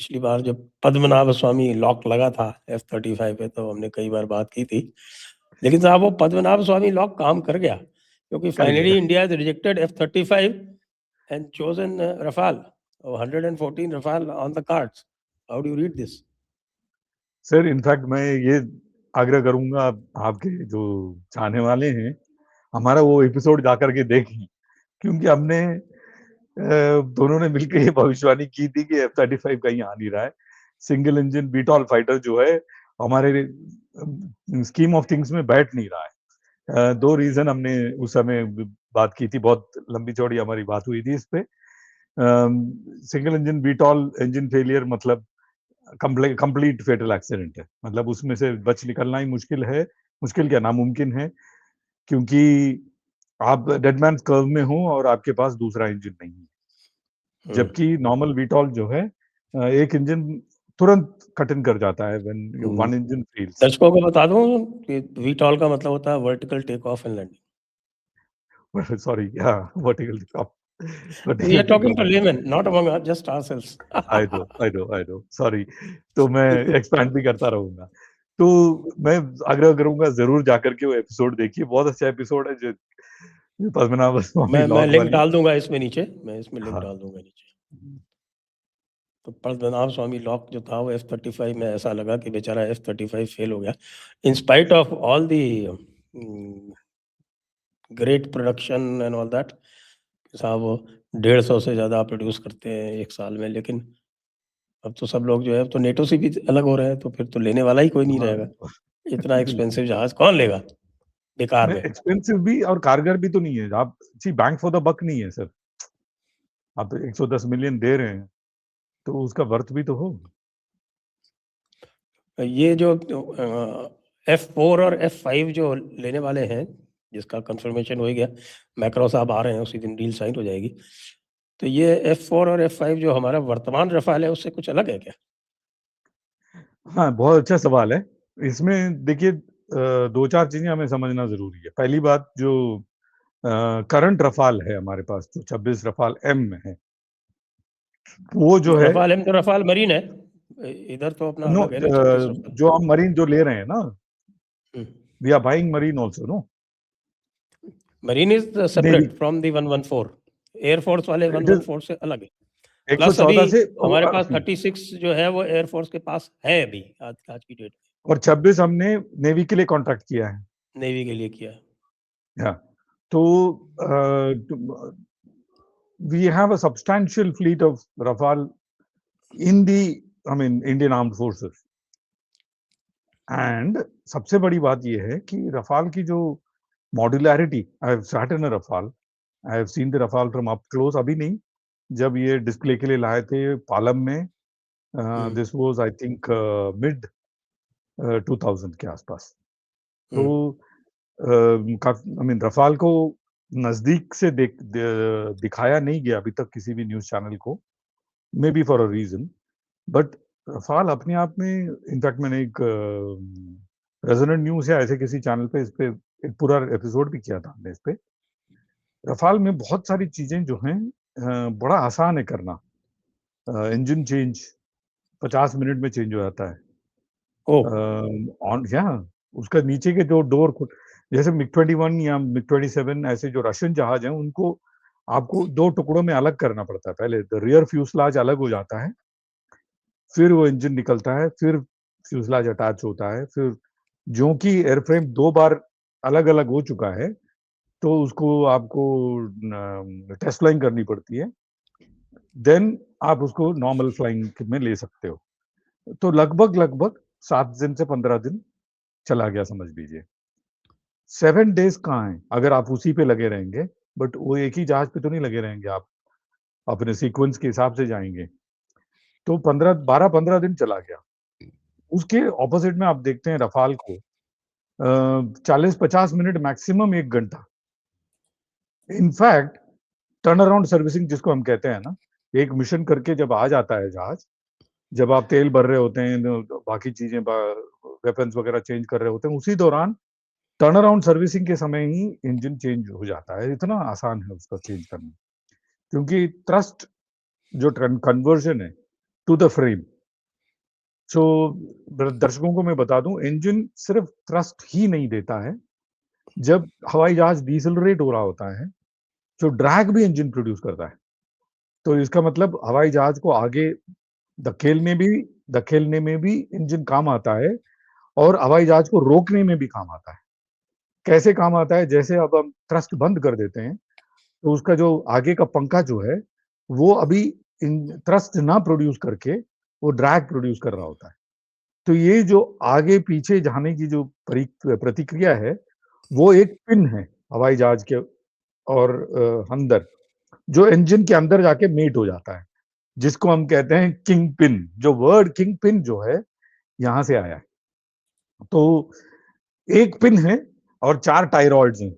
पिछली बार जब पद्मनाभ स्वामी लॉक लगा था F-35 पे तो हमने कई बार बात की थी। लेकिन साहब वो पद्मनाभ स्वामी लॉक काम कर गया क्योंकि कर फाइनली गया। India has rejected F-35 and chosen Rafale. 114 Rafale on the cards. How do you read this? Sir in fact मैं ये आग्रह करूंगा आपके जो चाहने वाले हैं, हमारा वो एपिसोड जाकर के देखें, क्योंकि हमने दोनों ने मिलकर ये भविष्यवाणी की थी कि F-35 कहीं आ नहीं रहा है। सिंगल इंजन बीटॉल फाइटर जो है हमारे स्कीम ऑफ थिंग्स में बैठ नहीं रहा है। दो रीजन हमने उस समय बात की थी, बहुत लंबी चौड़ी हमारी बात हुई थी इस पे। सिंगल इंजन बीटॉल इंजन फेलियर मतलब कंप्लीट फेटल एक्सीडेंट है, मतलब उसमें से बच निकलना ही मुश्किल है, मुश्किल क्या नामुमकिन है, क्योंकि आप डेड मैन कर्व में हो और आपके पास दूसरा इंजन नहीं है। जबकि नॉर्मल वीटॉल जो है एक इंजन तुरंत कट इन कर जाता है व्हेन वन इंजन फेल्स। दर्शकों को बता दूं कि VTOL का मतलब होता है vertical take off and landing. Sorry, vertical take off. We are talking to laymen, not among us, just ourselves. I know, sorry। तो मैं एक्सपैंड भी करता रहूंगा। तो मैं आग्रह करूंगा जरूर जाकर के वो एपिसोड देखिए, बहुत अच्छा एपिसोड है जो पद्मनाभ स्वामी मैं लॉक लिंक वाली। डाल दूंगा इसमें नीचे, मैं इसमें लिंक हाँ। डाल दूंगा नीचे। तो पद्मनाभ स्वामी लॉक जो था वो F-35 में ऐसा लगा कि बेचारा F-35 फेल हो गया in spite of all the great production and all that. साहब वो 150 से ज़्यादा प्रोड्यूस करते हैं एक साल में, लेकिन अब तो सब लोग जो है तो नेटो से भी अलग हो रहे हैं, तो फिर तो लेने वाला ही कोई नहीं रहेगा। इतना एक्सपेंसिव जहाज कौन लेगा बेकार में। एक्सपेंसिव भी और कारगर भी तो नहीं है। आप बैंक फॉर द बक नहीं है सर। आप 110 मिलियन दे रहे हैं तो उसका वर्थ भी तो हो। ये जो F-4 और F-5 जो लेने वाले हैं, जिसका कंफर्मेशन हो ही गया, मैक्रो साहब आ रहे हैं, उसी दिन डील साइन हो जाएगी। तो ये F-4 और F-5 जो हमारा वर्तमान रफाल है उससे कुछ अलग है क्या? हाँ, बहुत अच्छा सवाल है। इसमें देखिए दो चार चीजें हमें समझना जरूरी है। पहली बात, जो करंट रफाल है हमारे पास, जो 26 रफाल एम में है, वो जो है रफाल एम तो रफाल मरीन है, इधर तो अपना नो, अलग है ना 26 रफाल। जो हम मरीन जो ले रहे हैं ना, we are buying marine also no. Marine is separate from the 114। Air force वाले 114 से अलग है। प्लस अभी 114 से हमारे पास 36 जो है वो एयरफोर्स के पास है अभी आज की डेट में, और 26 हमने नेवी के लिए कॉन्ट्रैक्ट किया है। नेवी के लिए किया है। हाँ, तो we have a substantial fleet of Rafale in the, I mean, Indian Armed Forces. And सबसे बड़ी बात ये है कि रफाल की जो modularity, I have sat in a Rafale, I have seen the Rafale from up close, अभी नहीं, जब ये डिस्प्ले के लिए लाए थे पालम में, this was I think mid 2000 के आसपास। तो आई मीन रफाल को नजदीक से दिखाया नहीं गया अभी तक किसी भी न्यूज चैनल को, maybe for a reason, but Rafale अपने आप में, इनफैक्ट मैंने एक रेजोनेंट न्यूज है ऐसे किसी चैनल पे, इस पे एक पूरा एपिसोड भी किया था हमने इस पे। रफाल में बहुत सारी चीजें जो हैं बड़ा आसान है करना। इंजन चेंज 50 मिनट में चेंज हो जाता है। ऑन उसका नीचे के जो डोर, जैसे MiG-21 या MiG-27 ऐसे जो रशियन जहाज हैं, उनको आपको दो टुकड़ों में अलग करना पड़ता है। पहले रियर फ्यूसलाज अलग हो जाता है, फिर वो इंजन निकलता है, फिर फ्यूसलाज अटैच होता है, फिर जो कि एयरफ्रेम दो बार अलग अलग हो चुका है तो उसको आपको टेस्ट फ्लाइंग करनी पड़ती है, देन आप उसको नॉर्मल फ्लाइंग में ले सकते हो। तो लगभग लगभग 7 दिन से 15 दिन चला गया समझ लीजिए। 7 डेज कहाँ है अगर आप उसी पे लगे रहेंगे, बट वो एक ही जहाज पे तो नहीं लगे रहेंगे, आप अपने सीक्वेंस के हिसाब से जाएंगे। तो 12-15 दिन चला गया। उसके ऑपोजिट में आप देखते हैं रफाल को 40-50 मिनट, मैक्सिमम 1 घंटा। इनफैक्ट टर्न अराउंड सर्विसिंग जिसको हम कहते हैं ना, एक मिशन करके जब आ जाता है जहाज, जब आप तेल भर रहे होते हैं, बाकी चीजें, वेपन्स वगैरह चेंज कर रहे होते हैं, उसी दौरान टर्न अराउंड सर्विसिंग के समय ही इंजन चेंज हो जाता है। इतना आसान है उसका चेंज करना, क्योंकि थ्रस्ट जो कन्वर्जन है टू द फ्रेम, सो दर्शकों को मैं बता दूं, इंजन सिर्फ थ्रस्ट ही नहीं देता है। जब हवाई जहाज डिसेलरेट हो रहा होता है तो ड्रैग भी इंजन प्रोड्यूस करता है। तो इसका मतलब हवाई जहाज को आगे धकेलने में भी इंजन काम आता है और हवाई जहाज को रोकने में भी काम आता है। कैसे काम आता है? जैसे अब हम थ्रस्ट बंद कर देते हैं तो उसका जो आगे का पंखा जो है वो अभी थ्रस्ट ना प्रोड्यूस करके वो ड्रैग प्रोड्यूस कर रहा होता है। तो ये जो आगे पीछे जाने की जो प्रतिक्रिया है वो एक पिन है हवाई जहाज के और अंदर, जो इंजन के अंदर जाके मेट हो जाता है, जिसको हम कहते हैं किंग पिन। जो वर्ड किंग पिन जो है यहां से आया है। तो एक पिन है और 4 टायरॉइड्स हैं,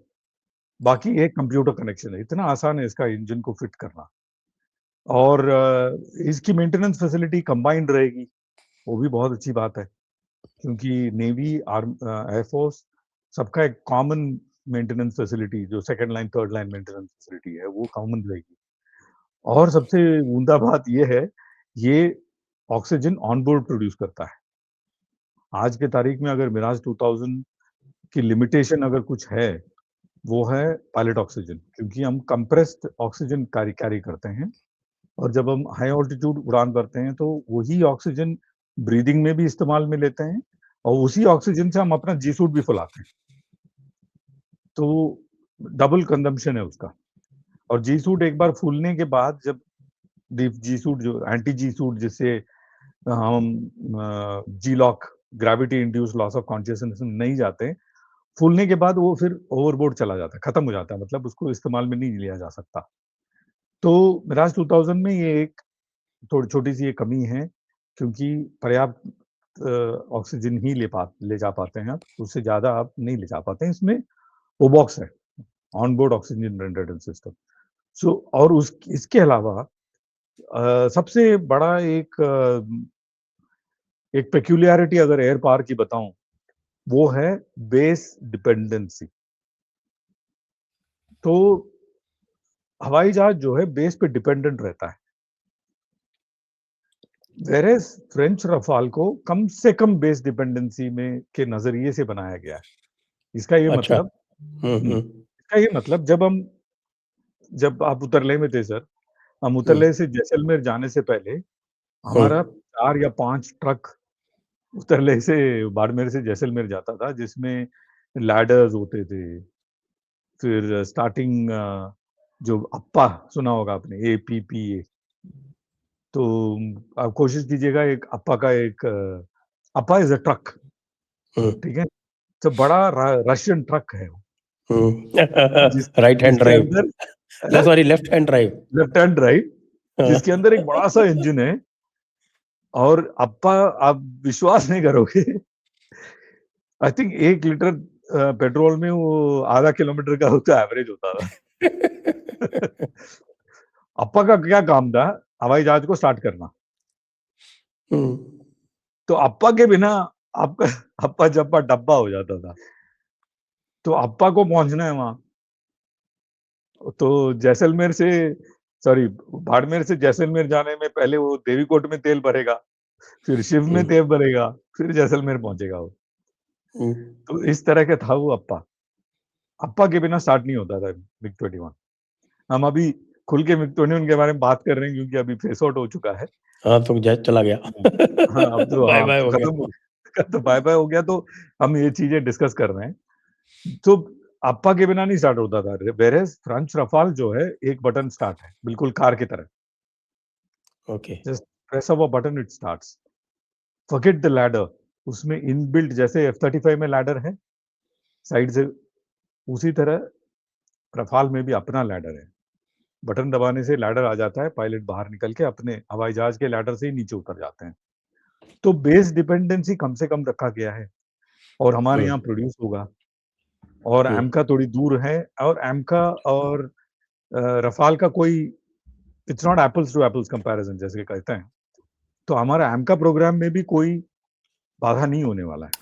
बाकी एक कंप्यूटर कनेक्शन है। इतना आसान है इसका इंजन को फिट करना। और इसकी मेंटेनेंस फैसिलिटी कंबाइंड रहेगी, वो भी बहुत अच्छी बात है, क्योंकि नेवी, एयरफोर्स सबका एक कॉमन मेंटेनेंस फैसिलिटी, जो second line third line maintenance facility है, वो कॉमन रहेगी। और सबसे उम्दा बात ये है, ये ऑक्सीजन ऑन बोर्ड प्रोड्यूस करता है। आज के तारीख में अगर मिराज 2000 की लिमिटेशन अगर कुछ है, वो है पायलट ऑक्सीजन, क्योंकि हम कंप्रेस्ड ऑक्सीजन कैरी करते हैं और जब हम हाई ऑल्टीट्यूड उड़ान भरते हैं तो वही ऑक्सीजन ब्रीदिंग में भी इस्तेमाल में लेते हैं और उसी ऑक्सीजन से हम अपना जी सूट भी फुलाते हैं। तो डबल कंजम्पशन है उसका। और जी सूट एक बार फूलने के बाद, जब जी सूट जो एंटी जी सूट जिससे हम G loc, gravity induced loss of consciousness में नहीं जाते, फूलने के बाद वो फिर ओवरबोर्ड चला जाता है, खत्म हो जाता है, मतलब उसको इस्तेमाल में नहीं लिया जा सकता। तो मिराज 2000 में ये एक थोड़ी छोटी सी ये कमी है, क्योंकि पर्याप्त ऑक्सीजन ही ले जा पाते हैं आप, उससे ज्यादा आप नहीं ले जा पाते हैं। इसमें ओबॉक्स है, ऑन बोर्ड ऑक्सीजन रेंडरेंस सिस्टम। सो और उस इसके अलावा सबसे बड़ा एक पेक्यूलियरिटी अगर एयर पावर की बताऊं, वो है बेस डिपेंडेंसी। तो हवाई जहाज जो है बेस पे डिपेंडेंट रहता है, वेरेस फ्रेंच रफाल को कम से कम बेस डिपेंडेंसी में के नजरिए से बनाया गया है। इसका ये अच्छा। मतलब इसका ये मतलब जब आप उतरले में थे सर, हम उतरले से जैसलमेर जाने से पहले हमारा 4 या 5 ट्रक उतरले से बाड़मेर से जैसलमेर जाता था, जिसमें लैडर्स होते थे। फिर स्टार्टिंग जो अप्पा सुना होगा आपने, APPA। तो आप कोशिश कीजिएगा, एक अप्पा इज अ ट्रक, ठीक है? तो बड़ा रशियन ट्रक है वो, राइट हैंड जिसके ड्राइव, अंदर sorry left hand drive. Left hand drive, जिसके अंदर एक बड़ा सा इंजन है। और अप्पा, आप विश्वास नहीं करोगे, आई थिंक 1 लीटर पेट्रोल में वो आधा किलोमीटर का उसका एवरेज होता था। अप्पा का क्या काम था? हवाई जहाज को स्टार्ट करना। तो अप्पा के बिना आपका अप्पा जप्पा डब्बा हो जाता था। तो अप्पा को पहुंचना है वहां, तो जैसलमेर से, सॉरी, बाड़मेर से जैसलमेर जाने में पहले वो देवीकोट में तेल भरेगा, फिर शिव में तेल भरेगा, फिर जैसलमेर पहुंचेगा वो। तो इस तरह का था वो अप्पा। अप्पा के बिना स्टार्ट नहीं होता था मिग 21। हम अभी खुल के मिग 21 के बारे में बात कर रहे हैं, क्योंकि अभी फेस आउट हो चुका है। हाँ, तो जैसे चला गया। हाँ, अब बाय बाय तो हो खत्म हो गया। गया, तो बाय बाय हो गया। तो हम ये चीजें डिस्कस कर रहे हैं। तो अप्पा के बिना नहीं स्टार्ट होता था। वेरेस फ्रेंच रफाल जो है, एक बटन स्टार्ट है, बिल्कुल कार की तरह। Okay. Just press of a button, it starts. Forget the ladder. उसमें इनबिल्ट, जैसे F-35 में लैडर है साइड से, उसी तरह रफाल में भी अपना लैडर है। बटन दबाने से लैडर आ जाता है, पायलट बाहर निकल के अपने हवाई जहाज के लैडर से ही नीचे उतर जाते हैं। तो बेस डिपेंडेंसी कम से कम रखा गया है और हमारे यहाँ प्रोड्यूस होगा। और एमका थोड़ी दूर है, और एमका और रफाल का कोई, it's not apples to apples comparison जैसे कहते हैं। तो हमारा एमका प्रोग्राम में भी कोई बाधा नहीं होने वाला है।